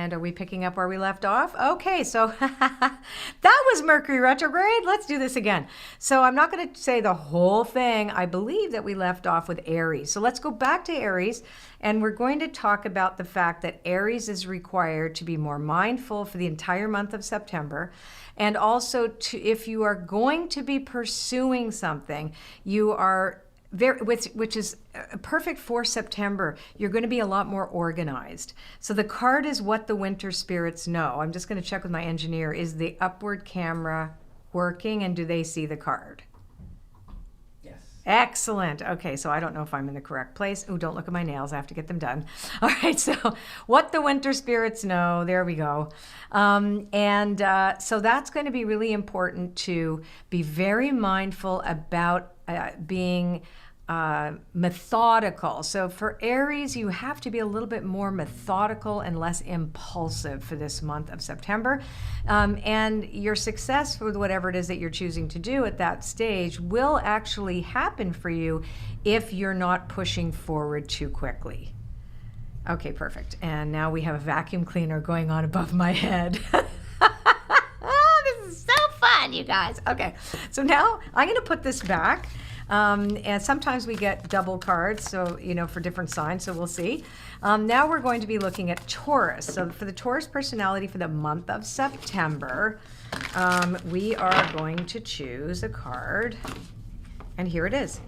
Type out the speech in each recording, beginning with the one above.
And are we picking up where we left off? Okay, so that was Mercury retrograde. Let's do this again. So I'm not going to say the whole thing. I believe that we left off with Aries. So let's go back to Aries, and we're going to talk about the fact that Aries is required to be more mindful for the entire month of September. And also, if you are going to be pursuing something, you are which is perfect for September, you're going to be a lot more organized. So the card is what the winter spirits know. I'm just going to check with my engineer. Is the upward camera working, and do they see the card? Yes. Excellent. Okay, so I don't know if I'm in the correct place. Oh, don't look at my nails. I have to get them done. All right, so what the winter spirits know. There we go. So that's going to be really important to be very mindful about being methodical. So for Aries, you have to be a little bit more methodical and less impulsive for this month of September. And your success with whatever it is that you're choosing to do at that stage will actually happen for you if you're not pushing forward too quickly. Okay, perfect. And now we have a vacuum cleaner going on above my head. This is so fun, you guys. Okay, so now I'm going to put this back. And sometimes we get double cards, so, for different signs, so we'll see. Now we're going to be looking at Taurus. So for the Taurus personality for the month of September, we are going to choose a card, and here it is.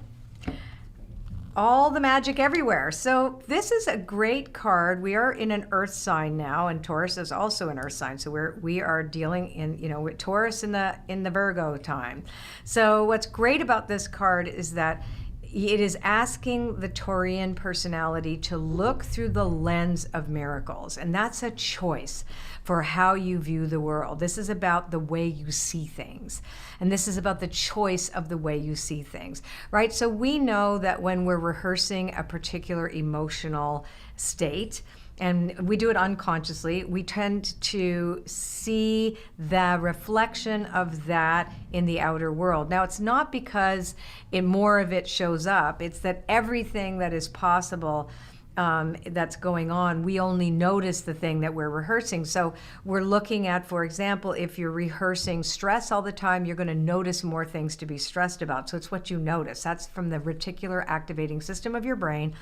All the magic everywhere. So this is a great card. We are in an earth sign now, and Taurus is also an earth sign. So we are dealing in, with Taurus in the Virgo time. So what's great about this card is that it is asking the Taurian personality to look through the lens of miracles. And that's a choice for how you view the world. This is about the way you see things. And this is about the choice of the way you see things, right? So we know that when we're rehearsing a particular emotional state, and we do it unconsciously, we tend to see the reflection of that in the outer world. Now, it's not because more of it shows up, it's that everything that is possible that's going on, we only notice the thing that we're rehearsing. So we're looking at, for example, if you're rehearsing stress all the time, you're going to notice more things to be stressed about. So it's what you notice. That's from the reticular activating system of your brain.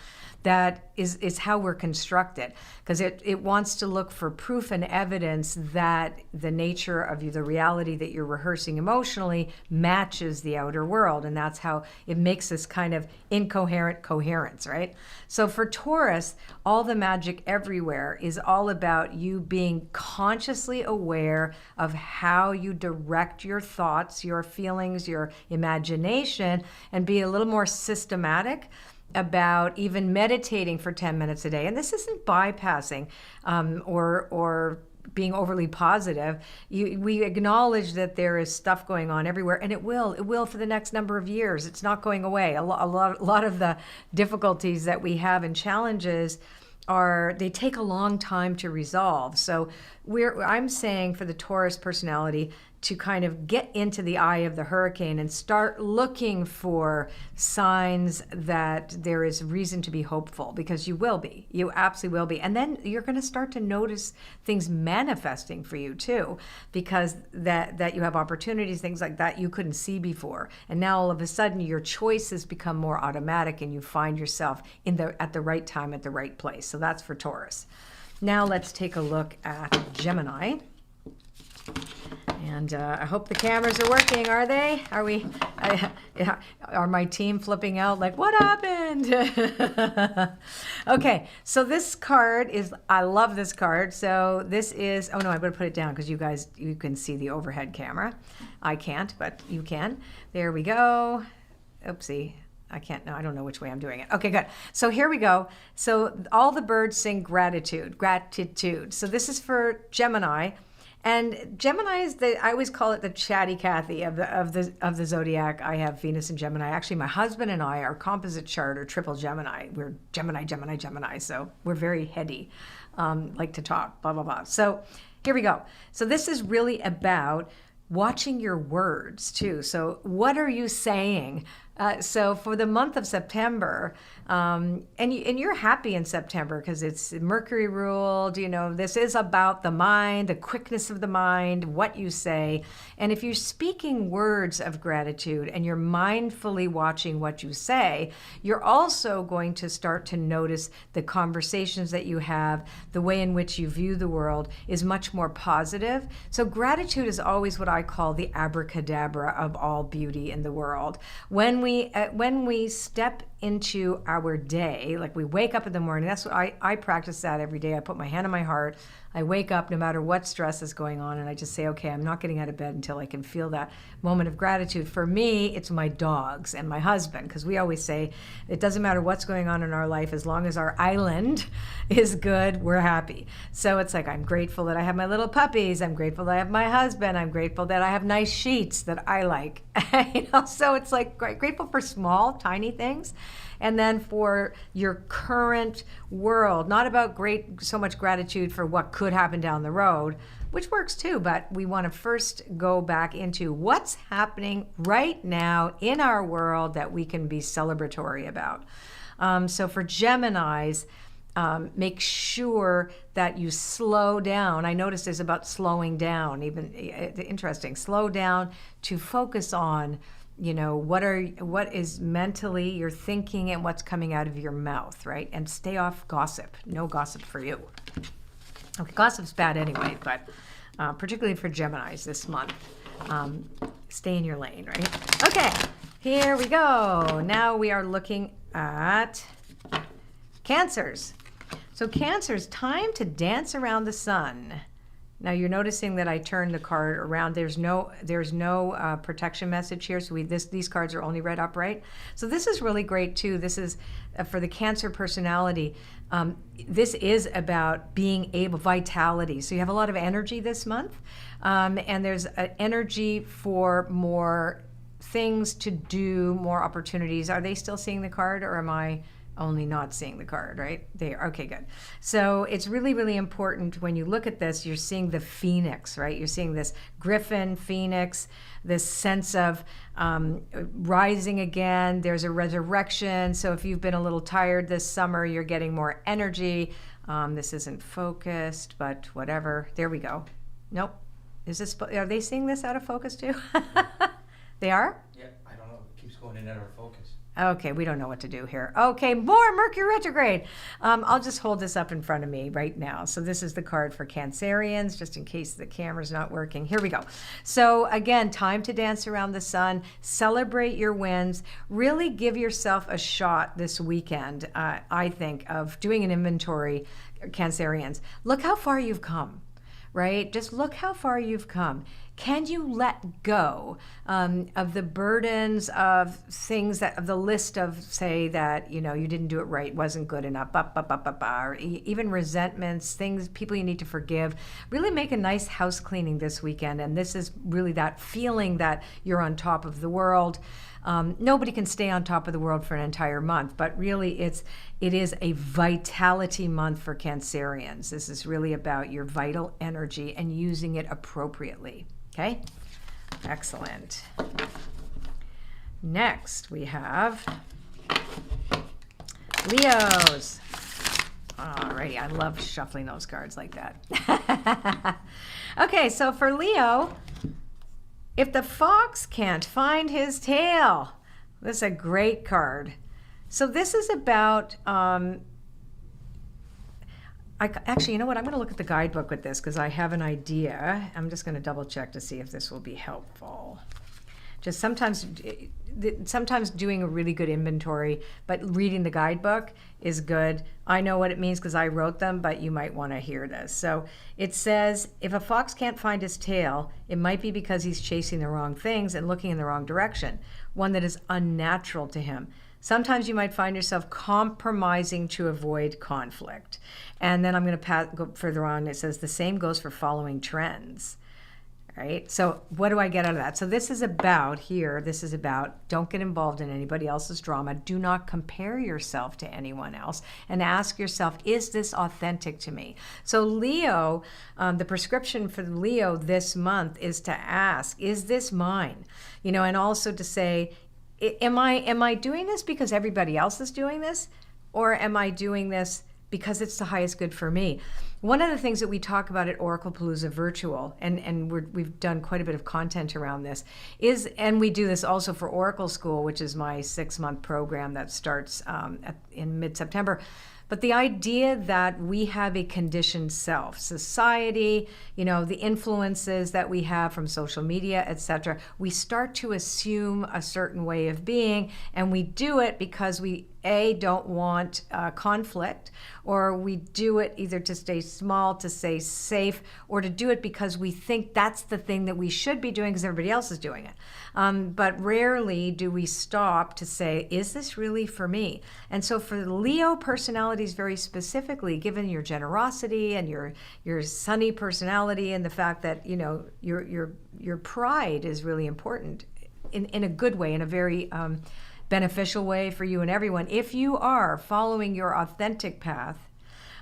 That is how we're constructed, because it wants to look for proof and evidence that the nature of the reality that you're rehearsing emotionally matches the outer world. And that's how it makes this kind of incoherent coherence, right? So for Taurus, all the magic everywhere is all about you being consciously aware of how you direct your thoughts, your feelings, your imagination, and be a little more systematic about even meditating for 10 minutes a day. And this isn't bypassing or being overly positive. We acknowledge that there is stuff going on everywhere, and it will for the next number of years. It's not going away. A lot of the difficulties that we have and challenges they take a long time to resolve. So I'm saying for the Taurus personality to kind of get into the eye of the hurricane and start looking for signs that there is reason to be hopeful, because you will be. You absolutely will be. And then you're going to start to notice things manifesting for you too, because that you have opportunities, things like that you couldn't see before. And now all of a sudden your choices become more automatic and you find yourself at the right time, at the right place. So that's for Taurus. Now let's take a look at Gemini. And I hope the cameras are working. Are they? Are my team flipping out like, what happened? Okay, so this card I love this card. So this is, oh no, I'm going to put it down because you can see the overhead camera. I can't, but you can. There we go. Oopsie. I can't, no, I don't know which way I'm doing it. Okay, good. So here we go. So all the birds sing gratitude. So this is for Gemini. And Gemini is I always call it the chatty Cathy of the zodiac. I have Venus and Gemini. Actually, my husband and I, our composite chart are triple Gemini. We're Gemini, Gemini, Gemini. So we're very heady, like to talk, blah, blah, blah. So here we go. So this is really about watching your words too. So what are you saying So for the month of September, and you're happy in September because it's Mercury ruled, this is about the mind, the quickness of the mind, what you say. And if you're speaking words of gratitude and you're mindfully watching what you say, you're also going to start to notice the conversations that you have, the way in which you view the world is much more positive. So gratitude is always what I call the abracadabra of all beauty in the world. When we step into our day, like we wake up in the morning, that's what I practice that every day. I put my hand on my heart. I wake up no matter what stress is going on, and I just say, okay, I'm not getting out of bed until I can feel that moment of gratitude. For me, it's my dogs and my husband, because we always say it doesn't matter what's going on in our life, as long as our island is good, we're happy. So it's like, I'm grateful that I have my little puppies. I'm grateful that I have my husband. I'm grateful that I have nice sheets that I like. So it's like grateful for small, tiny things. And then for your current world, not about so much gratitude for what could happen down the road, which works too, but we want to first go back into what's happening right now in our world that we can be celebratory about. So for Geminis, make sure that you slow down. I noticed it's about slowing down, even interesting, slow down to focus on what is mentally you're thinking and what's coming out of your mouth, right? And stay off gossip. No gossip for you. Okay, gossip's bad anyway, but particularly for Geminis this month. Stay in your lane, right? Okay, here we go. Now we are looking at Cancers. So Cancers, time to dance around the sun. Now you're noticing that I turned the card around. There's no protection message here. So these cards are only read upright. So this is really great too. This is for the Cancer personality. This is about being able, vitality. So you have a lot of energy this month, and there's an energy for more things to do, more opportunities. Are they still seeing the card, or am I only not seeing the card, right? They are. Okay, good. So it's really, really important when you look at this, you're seeing the phoenix, right? You're seeing this griffin, phoenix, this sense of rising again. There's a resurrection. So if you've been a little tired this summer, you're getting more energy. This isn't focused, but whatever. There we go. Nope. Are they seeing this out of focus too? They are? Yeah, I don't know. It keeps going in and out of focus. Okay, we don't know what to do here. Okay, more Mercury Retrograde. I'll just hold this up in front of me right now. So this is the card for Cancerians, just in case the camera's not working. Here we go. So again, time to dance around the sun. Celebrate your wins. Really give yourself a shot this weekend, I think, of doing an inventory, Cancerians. Look how far you've come, right? Just look how far you've come. Can you let go of the burdens of things of the list of, say, that, you didn't do it right, wasn't good enough, or even resentments, things, people you need to forgive. Really make a nice house cleaning this weekend. And this is really that feeling that you're on top of the world. Nobody can stay on top of the world for an entire month, but really it is a vitality month for Cancerians. This is really about your vital energy and using it appropriately. Okay, excellent. Next we have Leos. Alrighty, I love shuffling those cards like that. Okay, so for Leo, if the fox can't find his tail, this is a great card. So this is about actually, you know what? I'm going to look at the guidebook with this because I have an idea. I'm just going to double check to see if this will be helpful. Just sometimes doing a really good inventory, but reading the guidebook is good. I know what it means because I wrote them, but you might want to hear this. So it says, if a fox can't find his tail, it might be because he's chasing the wrong things and looking in the wrong direction, one that is unnatural to him. Sometimes you might find yourself compromising to avoid conflict. And then I'm going to go further on. It says the same goes for following trends. Right? So what do I get out of that? So this is about don't get involved in anybody else's drama. Do not compare yourself to anyone else and ask yourself, is this authentic to me? So Leo, the prescription for Leo this month is to ask, is this mine? And also to say, am I doing this because everybody else is doing this, or am I doing this because it's the highest good for me? One of the things that we talk about at Oracle Palooza Virtual, and we've done quite a bit of content around this, is, and we do this also for Oracle School, which is my 6-month program that starts in mid-September. But the idea that we have a conditioned self, society, you know, the influences that we have from social media, etc., we start to assume a certain way of being, and we do it because we don't want conflict, or we do it either to stay small, to stay safe, or to do it because we think that's the thing that we should be doing because everybody else is doing it. But rarely do we stop to say, is this really for me? And so for Leo personalities very specifically, given your generosity and your sunny personality and the fact that, you know, your pride is really important in a good way, in a very beneficial way for you and everyone. If you are following your authentic path,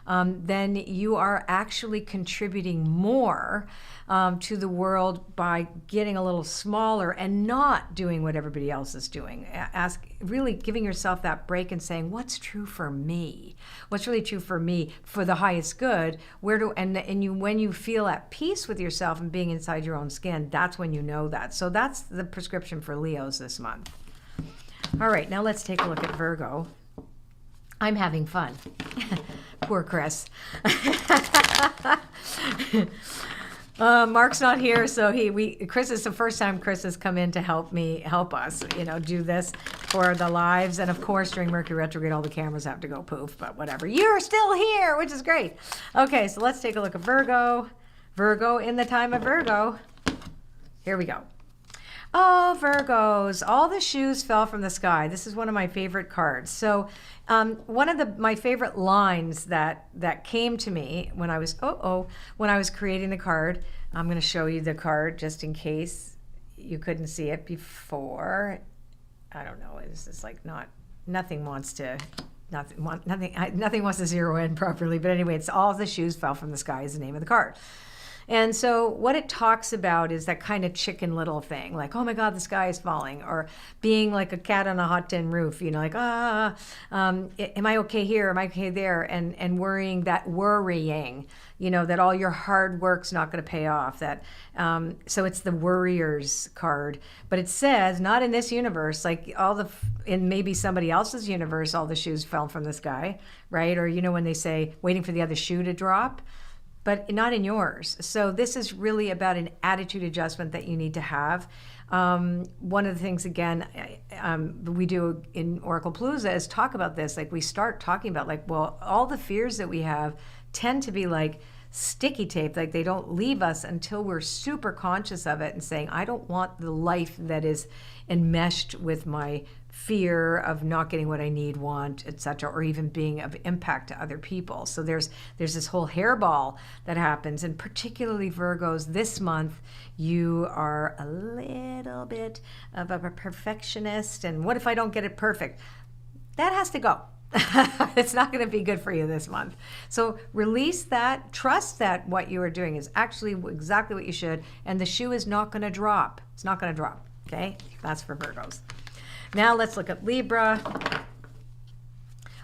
then you are actually contributing more to the world by getting a little smaller and not doing what everybody else is doing. Really giving yourself that break and saying, what's true for me? What's really true for me for the highest good? When you feel at peace with yourself and being inside your own skin, that's when you know that. So that's the prescription for Leos this month. All right, now let's take a look at Virgo. I'm having fun. Poor Chris. Mark's not here, so Chris is the first time Chris has come in to help us, you know, do this for the lives. And of course, during Mercury Retrograde, all the cameras have to go poof, but whatever. You're still here, which is great. Okay, so let's take a look at Virgo. Virgo in the time of Virgo. Here we go. Oh, Virgos, all the shoes fell from the sky. This is one of my favorite cards. So one of my favorite lines that came to me when I was creating the card, I'm going to show you the card just in case you couldn't see it before. I don't know. It's just like nothing wants to zero in properly. But anyway, it's all the shoes fell from the sky is the name of the card. And so what it talks about is that kind of Chicken Little thing, like, oh my God, the sky is falling, or being like a cat on a hot tin roof, you know, like, am I okay here? Am I okay there? And worrying, you know, that all your hard work's not going to pay off. So it's the Worrier's card, but it says, not in this universe, like in maybe somebody else's universe, all the shoes fell from the sky, right? Or, you know, when they say waiting for the other shoe to drop, but not in yours. So this is really about an attitude adjustment that you need to have. One of the things, again, we do in Oracle Palooza is talk about this. Like we start talking about like, well, all the fears that we have tend to be like sticky tape, like they don't leave us until we're super conscious of it and saying, I don't want the life that is enmeshed with my fear of not getting what I need, want, etc., or even being of impact to other people. So there's this whole hairball that happens, and particularly Virgos this month, you are a little bit of a perfectionist, and what if I don't get it perfect? That has to go. It's not going to be good for you this month. So release that, trust that what you are doing is actually exactly what you should, and the shoe is not going to drop. It's not going to drop, okay? That's for Virgos. Now let's look at Libra.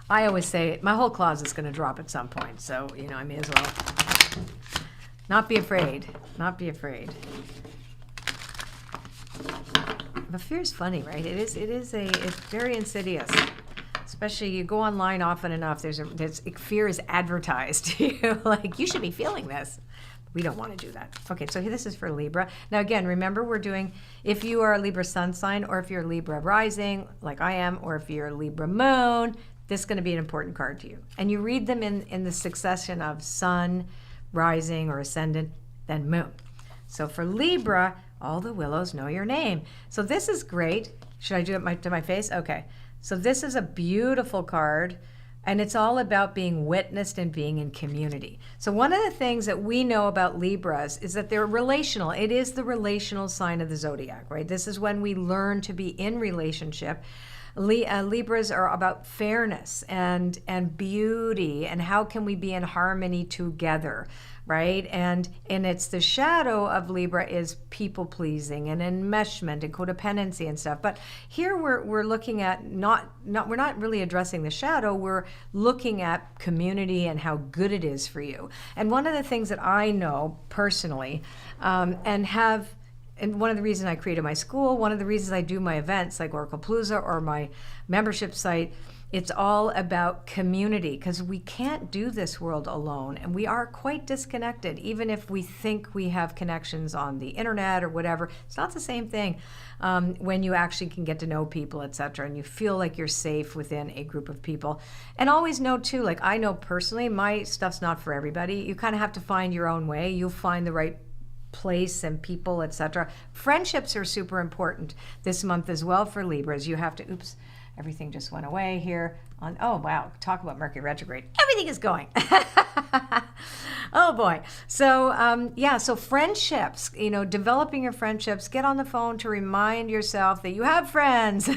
I always say my whole closet's going to drop at some point, so, you know, I may as well not be afraid. Not be afraid. But fear is funny, right? It's very insidious. Especially you go online often enough, fear is advertised to you, like you should be feeling this. We don't want to do that. Okay, so this is for Libra. Now again, remember we're doing, if you are a Libra sun sign, or if you're Libra rising, like I am, or if you're a Libra moon, this is going to be an important card to you. And you read them in the succession of sun, rising, or ascendant, then moon. So for Libra, all the willows know your name. So this is great. Should I do it to my face? Okay. So this is a beautiful card, and it's all about being witnessed and being in community. So one of the things that we know about Libras is that they're relational. It is the relational sign of the zodiac, right? This is when we learn to be in relationship. Libras are about fairness and beauty, and how can we be in harmony together, right? And it's the shadow of Libra is people pleasing and enmeshment and codependency and stuff. But here we're looking at we're not really addressing the shadow. We're looking at community and how good it is for you. And one of the things that I know personally, and one of the reasons I created my school, one of the reasons I do my events like Oracle Palooza or my membership site, it's all about community, because we can't do this world alone, and we are quite disconnected. Even if we think we have connections on the internet or whatever, it's not the same thing when you actually can get to know people, etc., and you feel like you're safe within a group of people. And always know too, like I know personally, my stuff's not for everybody. You kind of have to find your own way. You'll find the right place and people, etc. Friendships are super important this month as well for Libras. You have to, oops, everything just went away here. Oh, wow, talk about Mercury retrograde. Everything is going. Oh, boy. So, so friendships, developing your friendships, get on the phone to remind yourself that you have friends.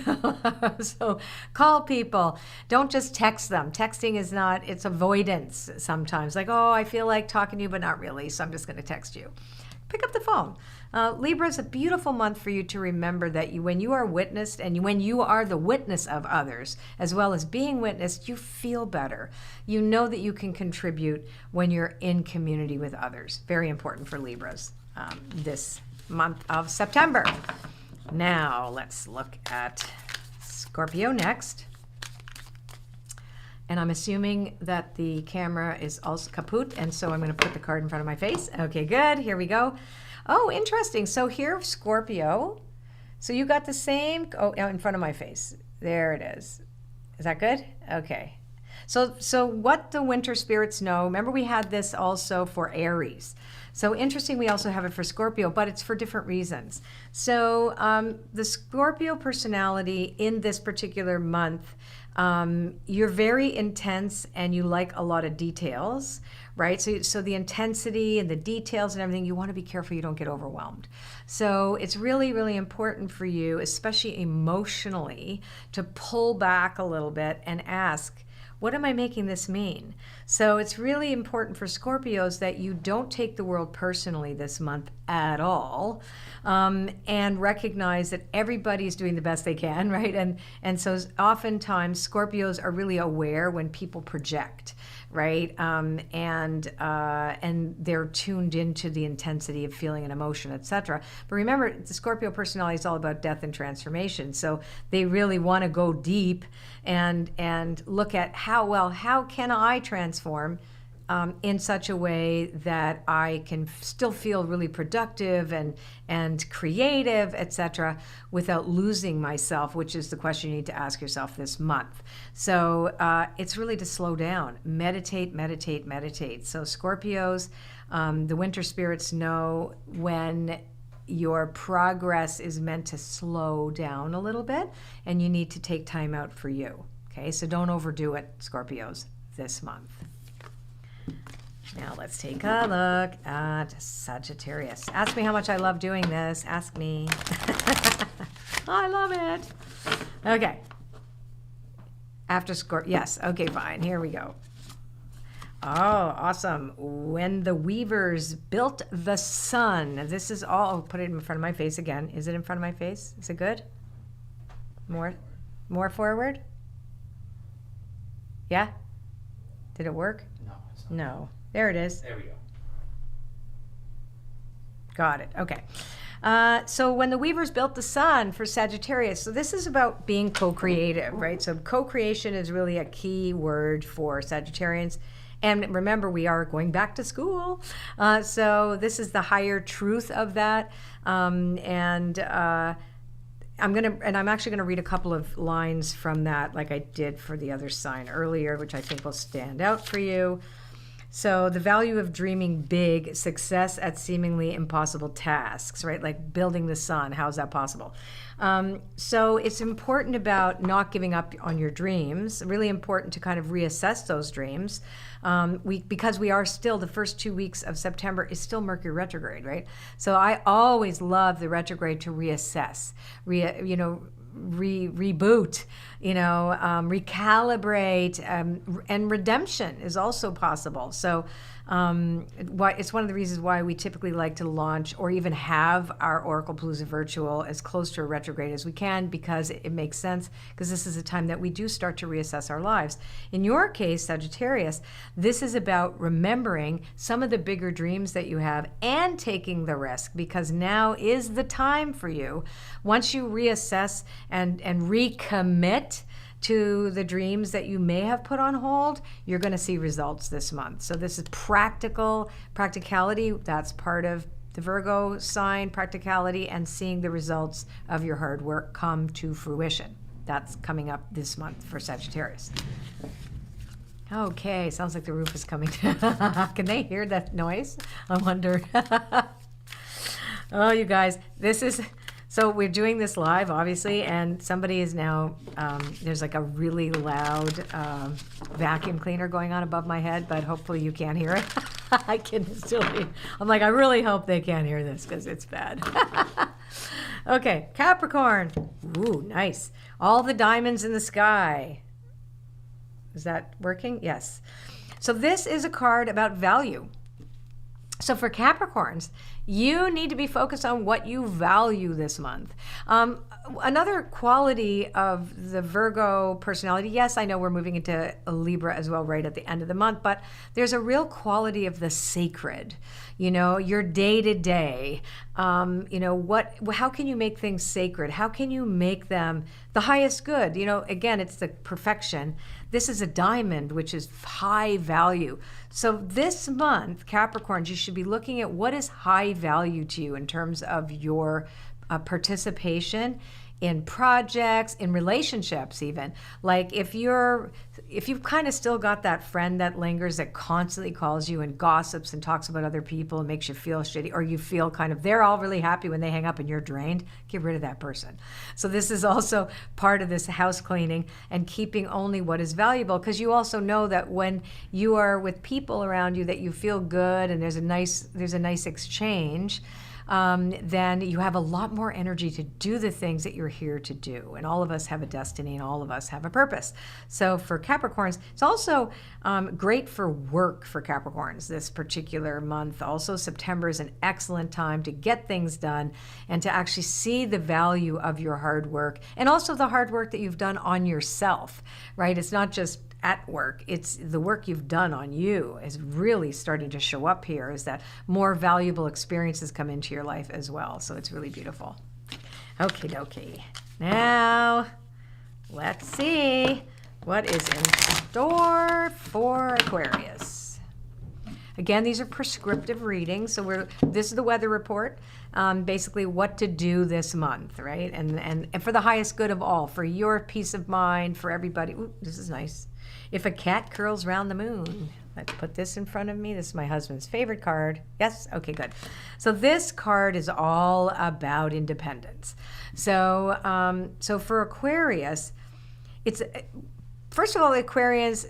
So call people. Don't just text them. Texting is not, it's avoidance sometimes. Like, oh, I feel like talking to you, but not really, so I'm just going to text you. Pick up the phone. Libra is a beautiful month for you to remember that when you are witnessed and when you are the witness of others, as well as being witnessed, you feel better. You know that you can contribute when you're in community with others. Very important for Libras this month of September. Now let's look at Scorpio next. And I'm assuming that the camera is also kaput, and so I'm going to put the card in front of my face. Okay, good. Here we go. Oh, interesting. So here, Scorpio. So you got the same, in front of my face. There it is. Is that good? Okay. So what the winter spirits know, remember we had this also for Aries. So interesting, we also have it for Scorpio, but it's for different reasons. So the Scorpio personality in this particular month, you're very intense and you like a lot of details, right? So the intensity and the details and everything, you want to be careful you don't get overwhelmed. So it's really, really important for you, especially emotionally, to pull back a little bit and ask, what am I making this mean? So it's really important for Scorpios that you don't take the world personally this month at all, and recognize that everybody's doing the best they can, right? And so oftentimes Scorpios are really aware when people project, right? And they're tuned into the intensity of feeling and emotion, etc. But remember, the Scorpio personality is all about death and transformation. So they really want to go deep and look at how can I transform in such a way that I can still feel really productive and creative, etc., without losing myself, which is the question you need to ask yourself this month. So it's really to slow down, meditate, meditate, meditate. So Scorpios, the winter spirits know when your progress is meant to slow down a little bit, and you need to take time out for you. Okay, so don't overdo it, Scorpios, this month. Now let's take a look at Sagittarius. Ask me how much I love doing this. Ask me. I love it. Okay. After Scorpio. Yes. Okay, fine. Here we go. Oh, awesome. When the weavers built the sun. This is all. I'll put it in front of my face again. Is it in front of my face? Is it good? More forward? Yeah? Did it work? No, it's not. No. There it is. There we go. Got it. Okay. So when the weavers built the sun for Sagittarius, so this is about being co-creative, right? So co-creation is really a key word for Sagittarians. And remember, we are going back to school. So this is the higher truth of that. I'm actually gonna read a couple of lines from that, like I did for the other sign earlier, which I think will stand out for you. So the value of dreaming big, success at seemingly impossible tasks, right? Like building the sun, how's that possible? So it's important about not giving up on your dreams, really important to kind of reassess those dreams. Because we are still, the first 2 weeks of September is still Mercury retrograde, right? So I always love the retrograde to reassess, reboot, recalibrate, and redemption is also possible. So it's one of the reasons why we typically like to launch or even have our Oracle Palooza Virtual as close to a retrograde as we can, because it makes sense, because this is a time that we do start to reassess our lives. In your case, Sagittarius, this is about remembering some of the bigger dreams that you have and taking the risk, because now is the time for you. Once you reassess and recommit to the dreams that you may have put on hold, you're going to see results this month. So this is practicality. That's part of the Virgo sign, practicality, and seeing the results of your hard work come to fruition. That's coming up this month for Sagittarius. Okay, sounds like the roof is coming down. Can they hear that noise? I wonder. Oh, you guys, so we're doing this live, obviously, and somebody is now, there's like a really loud vacuum cleaner going on above my head, but hopefully you can't hear it. I can still hear. I'm like, I really hope they can't hear this, because it's bad. Okay, Capricorn. Ooh, nice. All the diamonds in the sky. Is that working? Yes. So this is a card about value. So for Capricorns, you need to be focused on what you value this month. Another quality of the Virgo personality, yes, I know we're moving into a Libra as well right at the end of the month, but there's a real quality of the sacred, your day-to-day. How can you make things sacred? How can you make them the highest good? Again, it's the perfection. This is a diamond, which is high value. So this month, Capricorns, you should be looking at what is high value to you in terms of your participation in projects, in relationships even. Like if you've kind of still got that friend that lingers, that constantly calls you and gossips and talks about other people and makes you feel shitty, or you feel kind of, they're all really happy when they hang up and you're drained, get rid of that person. So this is also part of this house cleaning and keeping only what is valuable, because you also know that when you are with people around you that you feel good and there's a nice exchange, then you have a lot more energy to do the things that you're here to do. And all of us have a destiny and all of us have a purpose. So for Capricorns, it's also great for work for Capricorns this particular month. Also, September is an excellent time to get things done and to actually see the value of your hard work, and also the hard work that you've done on yourself, right? It's not just at work, it's the work you've done on you is really starting to show up here, is that more valuable experiences come into your life as well. So it's really beautiful. Okie dokie. Now, let's see what is in store for Aquarius. Again, these are prescriptive readings. So this is the weather report, basically what to do this month, right? And for the highest good of all, for your peace of mind, for everybody. Ooh, this is nice. If a cat curls round the moon. Let's put this in front of me. This is my husband's favorite card. Yes? Okay, good. So this card is all about independence. So for Aquarius, first of all, the Aquarians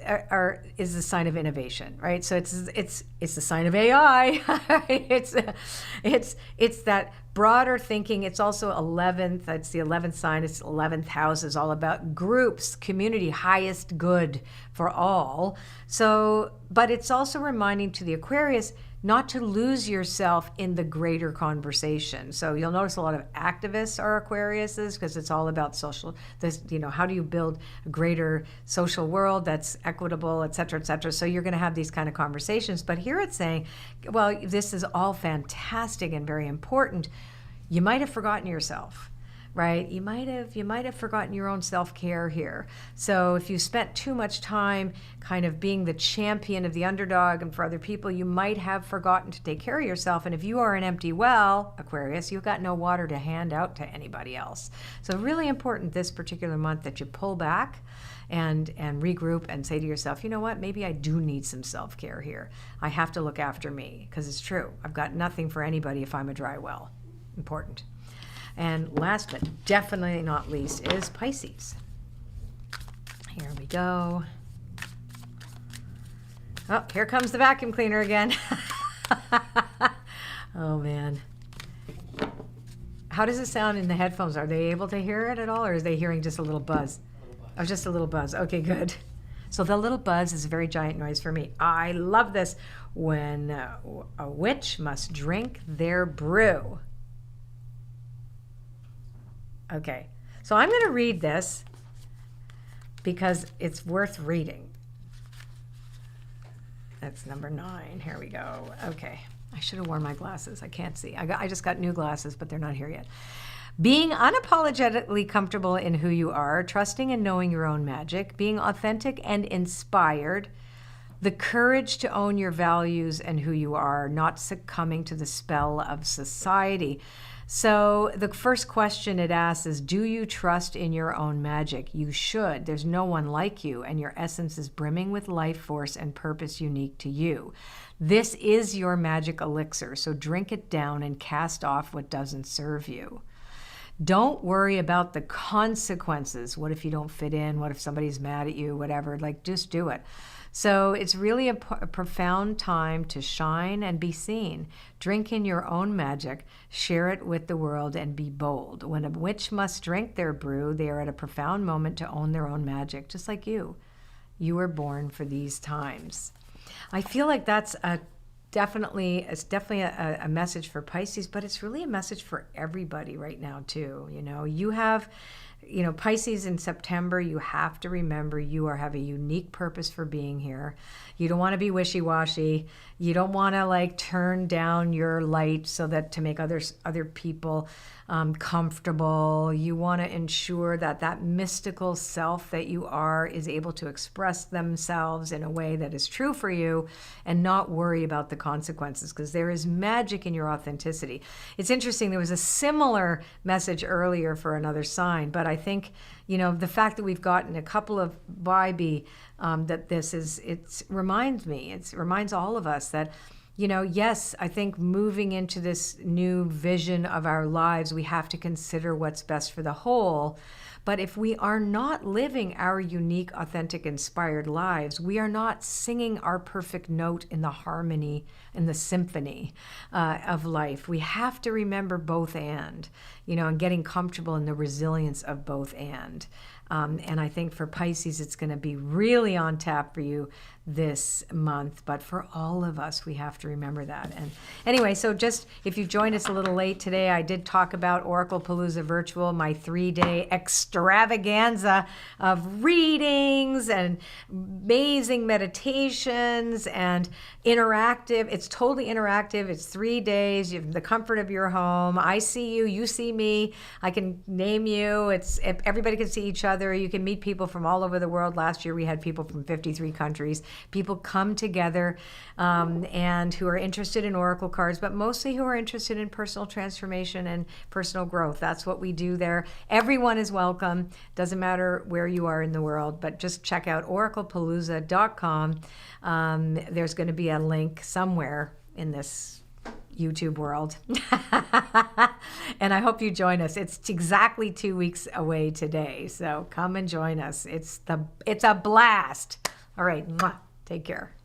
is the sign of innovation, right? So it's the sign of AI. It's that broader thinking. It's also 11th. It's the 11th sign. It's 11th house is all about groups, community, highest good for all. So, but it's also reminding to the Aquarius not to lose yourself in the greater conversation. So you'll notice a lot of activists are Aquariuses, because it's all about social, how do you build a greater social world that's equitable, et cetera, et cetera. So you're going to have these kind of conversations. But here it's saying, well, this is all fantastic and very important. You might have forgotten yourself, right? You might have forgotten your own self-care here. So if you spent too much time kind of being the champion of the underdog and for other people, you might have forgotten to take care of yourself. And if you are an empty well, Aquarius, you've got no water to hand out to anybody else. So really important this particular month that you pull back and regroup and say to yourself, you know what, maybe I do need some self-care here. I have to look after me, because it's true. I've got nothing for anybody if I'm a dry well. Important. And last but definitely not least is Pisces. Here we go. Oh, here comes the vacuum cleaner again. Oh, man. how does it sound in the headphones? Are they able to hear it at all, or is they hearing just a little buzz? Oh, just a little buzz. Okay, good. So the little buzz is a very giant noise for me. I love this. When a witch must drink their brew. Okay, so I'm going to read this because it's worth reading. That's number 9. Here we go. Okay, I should have worn my glasses. I can't see. I just got new glasses, but they're not here yet. Being unapologetically comfortable in who you are, trusting and knowing your own magic, being authentic and inspired, the courage to own your values and who you are, not succumbing to the spell of society. So the first question it asks is, do you trust in your own magic? You should. There's no one like you, and your essence is brimming with life force and purpose unique to you. This is your magic elixir, so drink it down and cast off what doesn't serve you. Don't worry about the consequences. What if you don't fit in? What if somebody's mad at you? Whatever, like just do it. So it's really a profound time to shine and be seen. Drink in your own magic, share it with the world, and be bold. When a witch must drink their brew, they are at a profound moment to own their own magic, just like you. You were born for these times. I feel like that's definitely a message for Pisces, but it's really a message for everybody right now too. You know, you have, Pisces in September, you have to remember you have a unique purpose for being here. You don't want to be wishy-washy. You don't want to turn down your light so that to make other people comfortable. You want to ensure that that mystical self that you are is able to express themselves in a way that is true for you and not worry about the consequences, because there is magic in your authenticity. It's interesting, there was a similar message earlier for another sign, but I think, the fact that we've gotten a couple of Bibi, that it reminds all of us that, yes, I think moving into this new vision of our lives, we have to consider what's best for the whole. But if we are not living our unique, authentic, inspired lives, we are not singing our perfect note in the harmony, in the symphony of life. We have to remember both and getting comfortable in the resilience of both and. And I think for Pisces, it's going to be really on tap for you this month. But for all of us, we have to remember that. And anyway, so just if you've joined us a little late today, I did talk about Oracle Palooza Virtual, my 3-day extravaganza of readings and amazing meditations and interactive. It's totally interactive. It's 3 days. You have the comfort of your home. I see you. You see me. I can name you. Everybody can see each other. You can meet people from all over the world. Last year, we had people from 53 countries. People come together and who are interested in oracle cards, but mostly who are interested in personal transformation and personal growth. That's what we do there. Everyone is welcome. Doesn't matter where you are in the world, but just check out oraclepalooza.com. There's going to be a link somewhere in this YouTube world. And I hope you join us. It's exactly 2 weeks away today. So come and join us. It's a blast. All right. Mwah. Take care.